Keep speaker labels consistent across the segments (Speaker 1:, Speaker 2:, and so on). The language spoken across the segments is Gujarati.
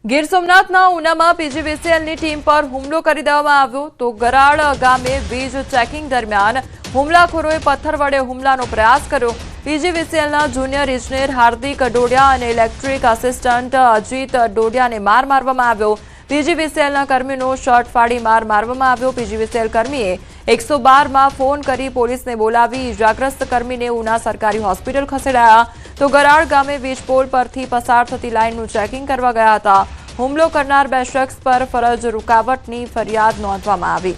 Speaker 1: ગીર સોમનાથના ઉનામાં પીજીવીસીએલની ટીમ પર હુમલો કરી દેવામાં આવ્યો તો ગરાળ ગામે વીજ ચેકિંગ દરમિયાન હુમલાખોરોએ પથ્થર વડે હુમલાનો પ્રયાસ કર્યો। પીજીવીસીએલના જુનિયર ઇજનેર હાર્દિક ડોડિયા અને ઇલેક્ટ્રિક આસિસ્ટન્ટ અજીત ડોડિયાને માર મારવામાં આવ્યો। પીજીવીસીએલના કર્મીનો શર્ટ ફાડી માર મારવામાં આવ્યો। પીજીવીસીએલ કર્મીએ 112માં ફોન કરી પોલીસને બોલાવી ઇજાગ્રસ્ત કર્મીને ઉના સરકારી હોસ્પિટલ ખસેડાયા તો ગરાળ ગામે વીજ પોલ પરથી પસાર થતી લાઇનનું ચેકિંગ કરવા ગયા હતા। હુમલો કરનાર બે શખ્સ પર ફરજ રૂકાવટની ફરિયાદ નોંધવામાં આવી।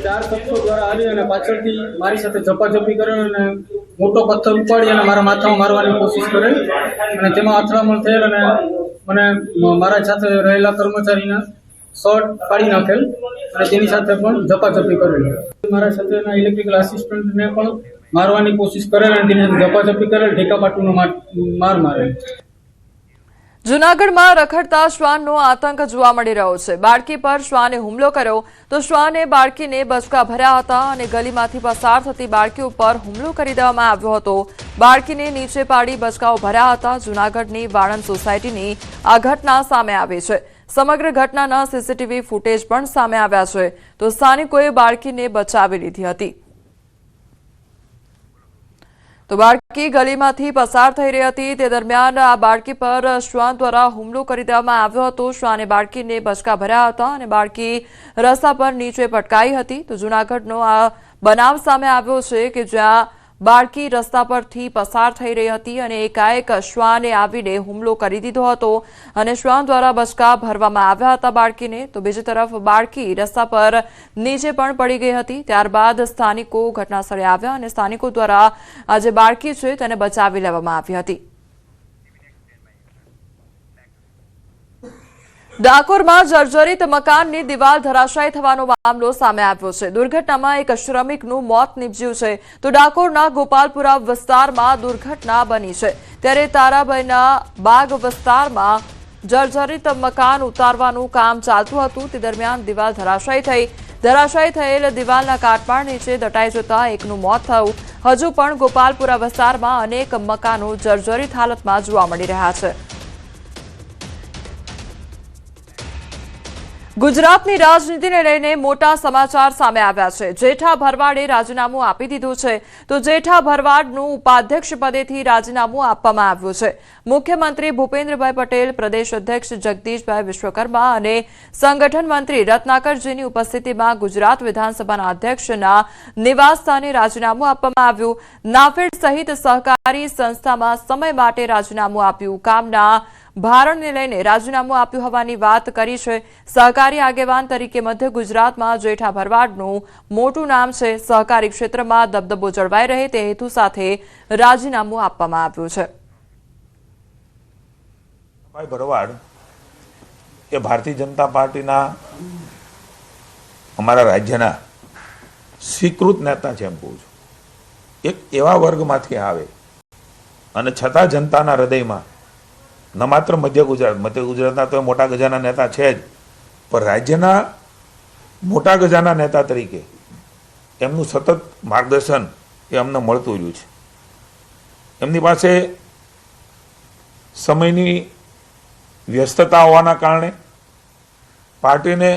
Speaker 2: ચાર શખ્સો દ્વારા આવી અને પાછળથી મારી સાથે ઝપાઝપી કરેલ અને મોટો પથ્થર ઉપાડી અને મારા માથામાં મારવાની કોશિશ કરેલ અને તેમાં અથડામણ થયેલ અને મને મારા સાથે રહેલા કર્મચારીના શર્ટ ફાડી નાખેલ અને તેની સાથે પણ ઝપાઝપી કરેલ। મારા સાથેના ઇલેક્ટ્રિકલ આસિસ્ટન્ટને પણ મારવાની કોશિશ કરેલ અને તેને ઝપાઝપી કરેલ, ઢેકા પાટુનો માર મારેલ।
Speaker 1: જૂનાગઢમાં રખડતા શ્વાનનો આતંક જોવા મળી રહ્યો છે। બાળકી પર શ્વાને હુમલો કર્યો તો શ્વાને બાળકીને બચકા ભર્યા હતા અને ગલીમાંથી પસાર થતી બાળકી ઉપર હુમલો કરી દેવામાં આવ્યો હતો। બાળકીને નીચે પાડી બચકાઓ ભર્યા હતા। જૂનાગઢની વાળંદ સોસાયટીની આ ઘટના સામે આવી છે। સમગ્ર ઘટનાના સીસીટીવી ફૂટેજ પણ સામે આવ્યા છે તો સ્થાનિકોએ બાળકીને બચાવી લીધી હતી। તો બાળકી ગલીમાંથી પસાર થઈ રહી હતી તે દરમિયાન આ બાળકી પર શ્વાન દ્વારા હુમલો કરી દેવામાં આવ્યો હતો। શ્વાને બાળકીને બચકા ભર્યા હતા અને બાળકી રસ્તા પર નીચે પટકાઈ હતી। તો જૂનાગઢનો આ બનાવ સામે આવ્યો છે કે જ્યાં બાળકી રસ્તા પરથી પસાર થઈ રહી હતી અને એકાએક શ્વાને આવીને હુમલો કરી દીધો હતો અને શ્વાન દ્વારા બચકા ભરવામાં આવ્યા હતા બાળકીને। તો બીજી તરફ બાળકી રસ્તા પર નીચે પણ પડી ગઈ હતી। ત્યારબાદ સ્થાનિકો ઘટનાસ્થળે આવ્યા અને સ્થાનિકો દ્વારા આ જે બાળકી છે તેને બચાવી લેવામાં આવી હતી। ડાકોરમાં જર્જરિત મકાનની દિવાલ ધરાશાયી થવાનો મામલો સામે આવ્યો છે। દુર્ઘટનામાં એક શ્રમિકનું મોત નીપજ્યું છે તો ડાકોરના ગોપાલપુરા વિસ્તારમાં દુર્ઘટના બની છે। ત્યારે તારાબાઈના બાગ વિસ્તારમાં જર્જરિત મકાન ઉતારવાનું કામ ચાલતું હતું તે દરમિયાન દિવાલ ધરાશાયી થઈ। ધરાશાયી થયેલ દિવાલના કાટમાળ નીચે દટાઈ જતા એકનું મોત થયું। હજુ પણ ગોપાલપુરા વિસ્તારમાં અનેક મકાનો જર્જરિત હાલતમાં જોવા મળી રહ્યા છે। ગુજરાતની રાજનીતિને લઈને મોટા સમાચાર સામે આવ્યા છે। જેઠા ભરવાડે રાજીનામું આપી દીધું છે તો જેઠા ભરવાડનું ઉપાધ્યક્ષ પદેથી રાજીનામું આપવામાં આવ્યું છે। મુખ્યમંત્રી ભૂપેન્દ્રભાઈ પટેલ, પ્રદેશ અધ્યક્ષ જગદીશભાઈ વિશ્વકર્મા અને સંગઠન મંત્રી રત્નાકરજીની ઉપસ્થિતિમાં ગુજરાત વિધાનસભાના અધ્યક્ષના નિવાસસ્થાને રાજીનામું આપવામાં આવ્યું। નાફેડ સહિત સહકારી સંસ્થામાં સમય માટે રાજીનામું આપ્યું। કામના ભારણને લઈને રાજીનામું આપ્યું હોવાની વાત કરી છે। સહકારી આગેવાન તરીકે મધ્ય ગુજરાતમાં જેઠા ભરવાડનું મોટું નામ છે। સહકારી ક્ષેત્રમાં દબદબો જળવાઈ રહે તે હેતુ સાથે રાજીનામું આપવામાં આવ્યું છે।
Speaker 3: ભાઈ ભરવાડ એ ભારતીય જનતા પાર્ટીના અમારા રાજ્યના સ્વીકૃત નેતા છે એમ કહું છું। એક એવા વર્ગમાંથી આવે અને છતાં જનતાના હૃદયમાં ન માત્ર મધ્ય ગુજરાતના તો મોટા ગજાના નેતા છે જ, પણ રાજ્યના મોટા ગજાના નેતા તરીકે એમનું સતત માર્ગદર્શન એ અમને મળતું રહ્યું છે। એમની પાસે સમયની વ્યસ્તતા હોવાના કારણે પાર્ટીને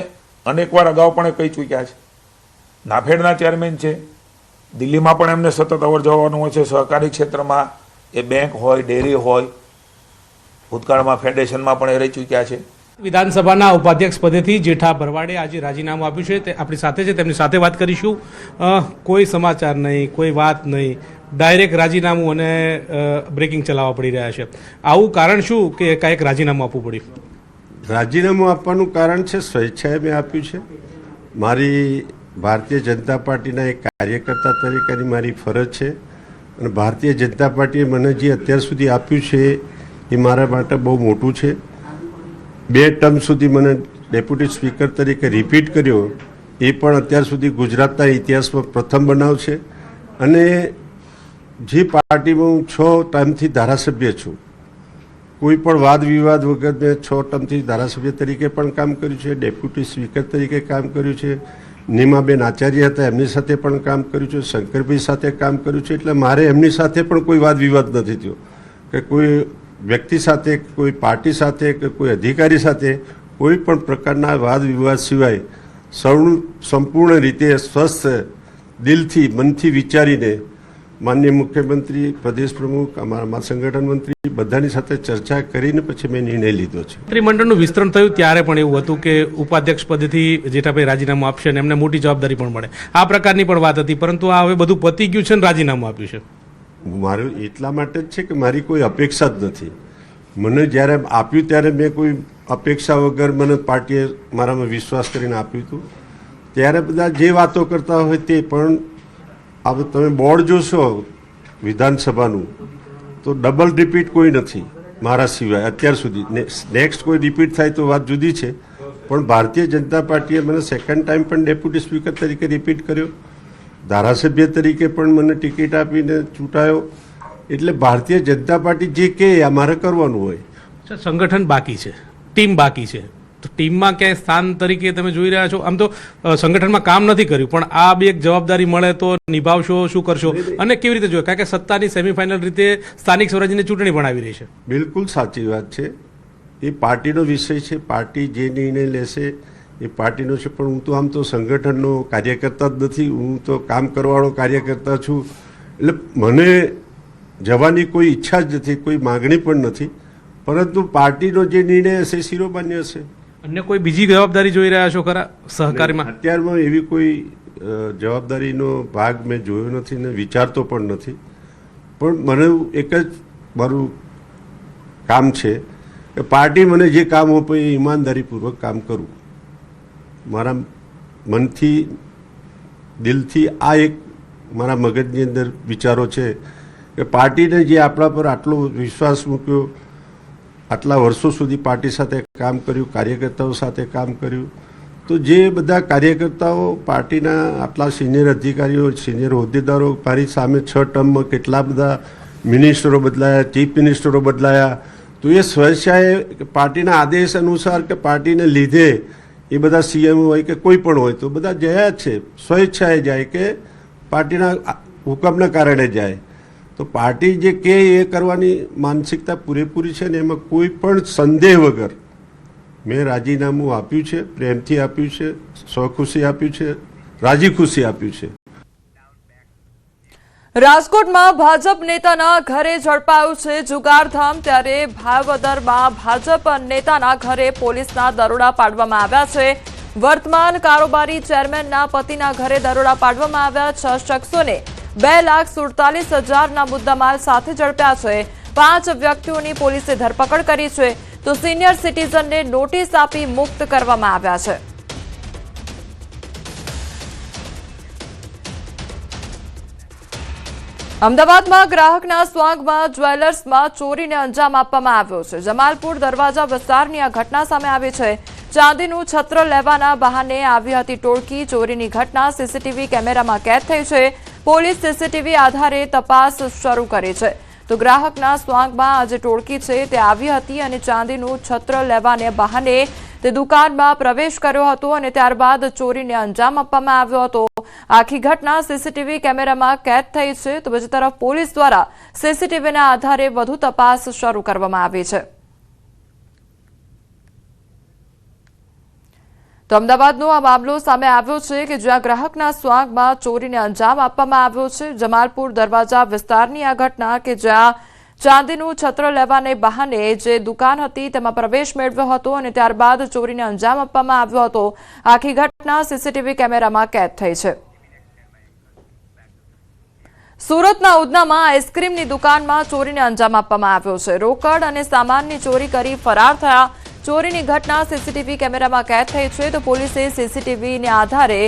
Speaker 3: અનેકવાર અગાઉ પણ કહી ચૂક્યા છે। નાફેડના ચેરમેન છે, દિલ્હીમાં પણ એમને સતત અવર જવાનું હોય છે। સહકારી ક્ષેત્રમાં એ બેંક હોય, ડેરી હોય, ભૂતકાળમાં ફેડરેશનમાં પણ એ રહી ચૂક્યા છે।
Speaker 4: વિધાનસભાના ઉપાધ્યક્ષ પદેથી જેઠા ભરવાડે આજે રાજીનામું આપ્યું છે। તે આપણી સાથે છે, તેમની સાથે વાત કરીશું। કોઈ સમાચાર નહીં, કોઈ વાત નહીં, ડાયરેક્ટ રાજીનામું અને બ્રેકિંગ ચલાવવા પડી રહ્યા છે। આવું કારણ શું કે કાંઈક રાજીનામું આપવું પડ્યું?
Speaker 5: રાજીનામું આપવાનું કારણ છે સ્વેચ્છાએ મેં આપ્યું છે। મારી ભારતીય જનતા પાર્ટીના એક કાર્યકર્તા તરીકેની મારી ફરજ છે અને ભારતીય જનતા પાર્ટીએ મને જે અત્યાર સુધી આપ્યું છે એ મારા માટે બહુ મોટું છે। 2 ટર્મ સુધી મને ડેપ્યુટી સ્પીકર તરીકે રિપીટ કર્યો એ પણ અત્યાર સુધી ગુજરાતના ઇતિહાસમાં પ્રથમ બનાવ છે અને જે પાર્ટીમાં હું 6 ટર્મથી ધારાસભ્ય છું, કોઈ પણ વાદ વિવાદ વગર મેં 6 ટર્મથી ધારાસભ્ય તરીકે પણ કામ કર્યું છે, ડેપ્યુટી સ્પીકર તરીકે કામ કર્યું છે, નીમાબેન આચાર્ય હતા એમની સાથે પણ કામ કર્યું છે, શંકરભાઈ સાથે કામ કર્યું છે। એટલે મારે એમની સાથે પણ કોઈ વાદ વિવાદ નથી થયો કે કોઈ વ્યક્તિ સાથે, કોઈ પાર્ટી સાથે કે કોઈ અધિકારી સાથે કોઈ પણ પ્રકારના વાદ વિવાદ સિવાય સૌનું સંપૂર્ણ રીતે સ્વસ્થ દિલથી, મનથી વિચારીને માનનીય મુખ્યમંત્રી, પ્રદેશ પ્રમુખ, અમારા સંગઠન મંત્રી બધાની સાથે ચર્ચા કરીને પછી મેં નિર્ણય લીધો છે.
Speaker 4: મંત્રીમંડળનું વિસ્તરણ થયું ત્યારે પણ એવું હતું કે ઉપાધ્યક્ષ પદેથી જેઠાભાઈ રાજીનામું આપશે અને એમને મોટી જવાબદારી પણ મળે, આ પ્રકારની પણ વાત હતી. પરંતુ આ હવે બધું પતી ગયું છે અને રાજીનામું આપ્યું છે.
Speaker 5: મારું એટલા માટે જ છે કે મારી કોઈ અપેક્ષા જ નથી. મને જ્યારે આપ્યું ત્યારે મેં કોઈ અપેક્ષા વગર મને પાર્ટીએ મારામાં વિશ્વાસ કરીને આપ્યું હતું. ત્યારે બધા જે વાતો કરતા હોય તે પણ હવે તમે બોર્ડ જોશો વિધાનસભાનું તો ડબલ રિપીટ કોઈ નથી મારા સિવાય અત્યાર સુધી. નેક્સ્ટ કોઈ રિપીટ થાય તો વાત જુદી છે, પણ ભારતીય જનતા પાર્ટીએ મને સેકન્ડ ટાઈમ પણ ડેપ્યુટી સ્પીકર તરીકે રિપીટ કર્યો, ધારાસભ્ય તરીકે પણ મને ટિકિટ આપીને ચૂંટાયો. એટલે ભારતીય જનતા પાર્ટી જે કહે આ મારે કરવાનું હોય.
Speaker 4: સંગઠન બાકી છે, ટીમ બાકી છે, તો ટીમમાં ક્યાંય સ્થાન તરીકે તમે જોઈ રહ્યા છો? આમ તો સંગઠનમાં કામ નથી કર્યું, પણ આ બી એક જવાબદારી મળે તો નિભાવશો, શું કરશો અને કેવી રીતે જોઈએ? કારણ કે સત્તાની સેમીફાઇનલ રીતે સ્થાનિક સ્વરાજ્યની ચૂંટણી પણ આવી રહી છે.
Speaker 5: બિલકુલ સાચી વાત છે. એ પાર્ટીનો વિષય છે, પાર્ટી જે નિર્ણય લેશે એ પાર્ટીનો છે. પણ હું તો આમ તો સંગઠનનો કાર્યકર્તા જ નથી, હું તો કામ કરવાવાળો કાર્યકર્તા છું. એટલે મને જવાની કોઈ ઈચ્છા જ નથી, કોઈ માગણી પણ નથી. પરંતુ પાર્ટીનો જે નિર્ણય હશે શિરોમાન્ય હશે.
Speaker 4: અન્ય કોઈ બીજી જવાબદારી જોઈ રહ્યા છો ખરા સહકારીમાં?
Speaker 5: અત્યારમાં એવી કોઈ જવાબદારીનો ભાગ મેં જોયો નથી ને વિચારતો પણ નથી. પણ મને એક જ મારું કામ છે કે પાર્ટી મને જે કામ આપે એ ઈમાનદારીપૂર્વક કામ કરું. મારા મનથી, દિલથી આ એક મારા મગજની અંદર વિચારો છે કે પાર્ટીને જે આપણા પર આટલો વિશ્વાસ મૂક્યો, આટલા વર્ષો સુધી પાર્ટી સાથે કામ કર્યું, કાર્યકર્તાઓ સાથે કામ કર્યું, તો જે બધા કાર્યકર્તાઓ પાર્ટીના આટલા સિનિયર અધિકારીઓ, સિનિયર હોદ્દેદારો મારી સામે 6 ટર્મમાં કેટલા બધા મિનિસ્ટરો બદલાયા, ચીફ મિનિસ્ટરો બદલાયા, તો એ સ્વેચ્છાએ પાર્ટીના આદેશ અનુસાર કે પાર્ટીને લીધે એ બધા સીએમ હોય કે કોઈ પણ હોય તો બધા ગયા જ છે, સ્વેચ્છાએ જાય કે પાર્ટીના હુકમના કારણે જાય. તો પાર્ટી જે કહે એ કરવાની માનસિકતા પૂરેપૂરી છે ને એમાં કોઈ પણ સંદેહ વગર મેં રાજીનામું આપ્યું છે, પ્રેમથી આપ્યું છે, સ્વખુશી આપ્યું છે, રાજી ખુશી આપ્યું છે.
Speaker 1: રાજકોટમાં ભાજપ નેતાના ઘરે ઝડપાયું છે જુગારધામ. ત્યારે ભાવદરમાં ભાજપ નેતાના ઘરે પોલીસના દરોડા પાડવામાં આવ્યા છે. વર્તમાન કારોબારી ચેરમેનના પતિના ઘરે દરોડા પાડવામાં આવ્યા. 6 શખ્સોને 2,47,000ના મુદ્દામાલ સાથે ઝડપ્યા છે. 5 વ્યક્તિઓની પોલીસે ધરપકડ કરી છે, તો સિનિયર સિટીઝનને નોટિસ આપી મુક્ત કરવામાં આવ્યા છે. અમદાવાદમાં ગ્રાહકના સ્વાંગમાં જ્વેલર્સમાં ચોરીને અંજામ આપવામાં આવ્યો છે. જમાલપુર દરવાજા વિસ્તારની આ ઘટના સામે આવી છે. ચાંદીનું છત્ર લેવાના બહાને આવી હતી ટોળકી. ચોરીની ઘટના સીસીટીવી કેમેરામાં કેદ થઈ છે. પોલીસ સીસીટીવી આધારે તપાસ શરૂ કરી છે. તો ગ્રાહકના સ્વાંગમાં આજે ટોળકી છે તે આવી હતી અને ચાંદીનું છત્ર લેવાને બહાને તે દુકાનમાં પ્રવેશ કર્યો હતો અને ત્યારબાદ ચોરીને અંજામ આપવામાં આવ્યો હતો. આખી ઘટના સીસીટીવી કેમેરામાં કેદ થઈ છે. તો બીજી તરફ પોલીસ દ્વારા સીસીટીવીના આધારે વધુ તપાસ શરૂ કરવામાં આવી છે. તો અમદાવાદનો આ મામલો સામે આવ્યો છે કે જ્યાં ગ્રાહકના સ્વાંગમાં ચોરીને અંજામ આપવામાં આવ્યો છે. જમાલપુર દરવાજા વિસ્તારની આ ઘટના કે જ્યાં ચાંદીનું છત્ર લેવાને બહાને જે દુકાન હતી તેમાં પ્રવેશ મેળવ્યો હતો અને ત્યારબાદ ચોરીને અંજામ આપવામાં આવ્યો હતો. આખી ઘટના સીસીટીવી કેમેરામાં કેદ થઈ છે. સુરતના ઉધનામાં આઈસ્ક્રીમની દુકાનમાં ચોરીને અંજામ આપવામાં આવ્યો છે. રોકડ અને સામાનની ચોરી કરી ફરાર થયા. ચોરીની ઘટના સીસીટીવી કેમેરામાં કેદ થઈ છે. તો પોલીસે સીસીટીવીને આધારે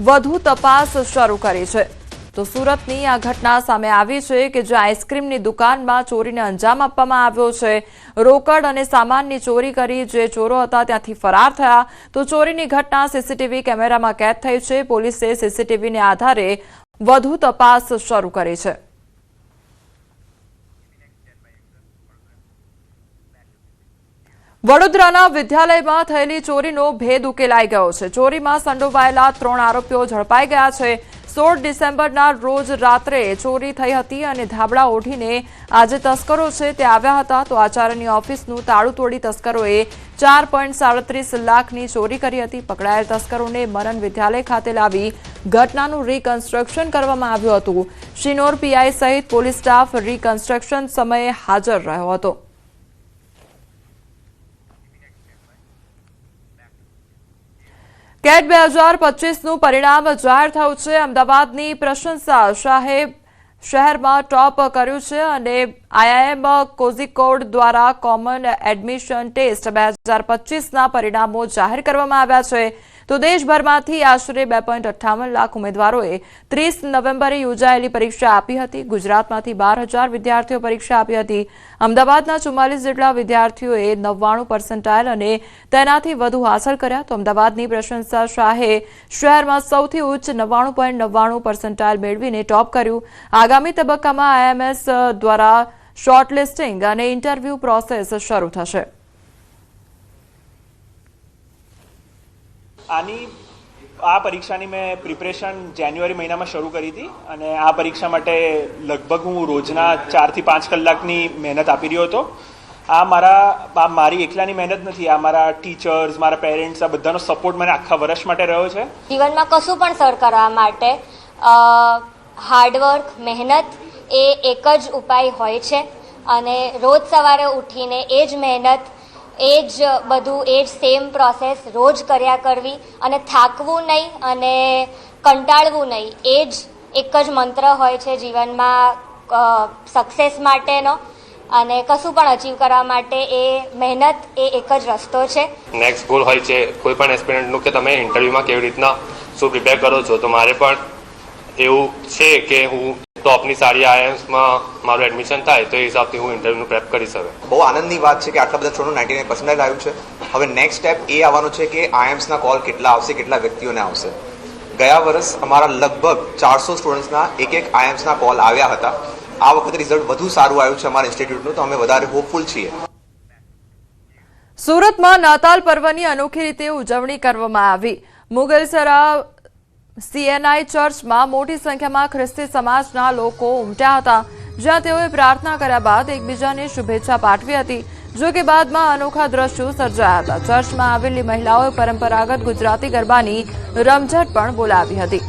Speaker 1: વધુ તપાસ શરૂ કરી છે. તો સુરતની આ ઘટના સામે આવી છે કે જ્યાં આઈસ્ક્રીમની દુકાનમાં ચોરીને અંજામ આપવામાં આવ્યો છે. રોકડ અને સામાનની ચોરી કરી જે ચોરો હતા ત્યાંથી ફરાર થયા. તો ચોરીની ઘટના સીસીટીવી કેમેરામાં કેદ થઈ છે. પોલીસે સીસીટીવીને આધારે વધુ તપાસ શરૂ કરી છે. વડોદરાના વિદ્યાલયમાં થયેલી ચોરીનો ભેદ ઉકેલાઈ ગયો છે. ચોરીમાં સંડોવાયેલા 3 આરોપીઓ ઝડપાઈ ગયા છે. 16 ડિસેમ્બરના રોજ રાત્રે ચોરી થઈ હતી અને ધાબળા ઓઢીને આજે તસ્કરો છે તે આવ્યા હતા તો આચાર્યની ઓફિસનું તાળું તોડી તસ્કરોએ 4.37 લાખની ચોરી કરી હતી. પકડાયેલ તસ્કરોને મનન વિદ્યાલય ખાતે લાવી ઘટનાનું રીકન્સ્ટ્રક્શન કરવામાં આવ્યું હતું. શિનોર પીઆઈ સહિત પોલીસ સ્ટાફ રીકન્સ્ટ્રક્શન સમયે હાજર રહ્યો હતો. કેટ 2025નું પરિણામ જાહેર થયું છે. અમદાવાદની પ્રશંસા શાહે શહેરમાં ટોપ કર્યું છે અને આઈઆઈએમ કોઝિકોડ દ્વારા કોમન એડમિશન ટેસ્ટ 2025ના પરિણામો જાહેર કરવામાં આવ્યા છે. તો દેશભરમાંથી આશરે 2.58 લાખ ઉમેદવારોએ 30 નવેમ્બરે યોજાયેલી પરીક્ષા આપી હતી. ગુજરાતમાંથી 12,000 વિદ્યાર્થીઓ પરીક્ષા આપી હતી. અમદાવાદના 44 જેટલા વિદ્યાર્થીઓએ 99% અને તેનાથી વધુ હાંસલ કર્યા. તો અમદાવાદની પ્રશંસા શાહે શહેરમાં સૌથી ઉચ્ચ 99.99% મેળવીને ટોપ કર્યું. આગામી તબક્કામાં આઈએમએસ દ્વારા શોર્ટલિસ્ટિંગ અને ઇન્ટરવ્યૂ પ્રોસેસ શરૂ થશે.
Speaker 6: આ પરીક્ષાની મેં પ્રિપરેશન જાન્યુઆરી મહિનામાં શરૂ કરી હતી અને આ પરીક્ષા માટે લગભગ હું રોજના 4 થી 5 કલાકની મહેનત આપી રહ્યો હતો. આ મારી એકલાની મહેનત નથી, આ મારા ટીચર્સ, મારા પેરેન્ટ્સ, આ બધાનો સપોર્ટ મને આખા વર્ષ માટે રહ્યો છે.
Speaker 7: જીવનમાં કશું પણ સર કરવા માટે હાર્ડવર્ક, મહેનત એ એક જ ઉપાય હોય છે અને રોજ સવારે ઉઠીને એ જ મહેનત, એ જ બધું, એ જ સેમ પ્રોસેસ રોજ કર્યા કરવી અને થાકવું નહીં અને કંટાળવું નહીં, એ જ એક જ મંત્ર હોય છે જીવનમાં સક્સેસ માટેનો. અને કશું પણ અચીવ કરવા માટે એ મહેનત એ એક જ રસ્તો છે.
Speaker 8: નેક્સ્ટ ગોલ હોય છે કોઈ પણ એસ્પિરન્ટનું કે તમે ઇન્ટરવ્યૂમાં કેવી રીતના શું પ્રિપેર કરો છો. તો મારે પણ એવું છે કે હું ટોપની સારી આઈએમ્સમાં મારું એડમિશન થાય તો એ હિસાબથી હું ઇન્ટરવ્યૂનું પ્રેપ કરી શકું.
Speaker 9: બહુ આનંદની વાત છે કે આટલા બધા સ્ટુડન્ટનું 99% આવ્યું છે. હવે નેક્સ્ટ સ્ટેપ એ આવવાનું છે કે આઈએમ્સના કોલ કેટલા આવશે, કેટલા વ્યક્તિઓને આવશે. ગયા વર્ષ અમારા લગભગ 400 સ્ટુડન્ટ્સના એક આઈએમ્સના કોલ આવ્યા હતા. આ વખતે રિઝલ્ટ વધુ સારું આવ્યું છે અમારા ઇન્સ્ટિટ્યૂટનું, તો અમે વધારે હોપફુલ છીએ.
Speaker 1: સુરતમાં નાતાલ પર્વની અનોખી રીતે ઉજવણી કરવામાં આવી. મુગલસરા સીએનઆઈ ચર્ચમાં મોટી સંખ્યામાં ખ્રિસ્તી સમાજના લોકો ઉમટ્યા હતા, જ્યાં તેઓએ પ્રાર્થના કર્યા બાદ એકબીજાને શુભેચ્છા પાઠવી હતી. જો કે બાદમાં અનોખા દ્રશ્યો સર્જાયા હતા. ચર્ચમાં આવેલી મહિલાઓએ પરંપરાગત ગુજરાતી ગરબાની રમઝટ પણ બોલાવી હતી.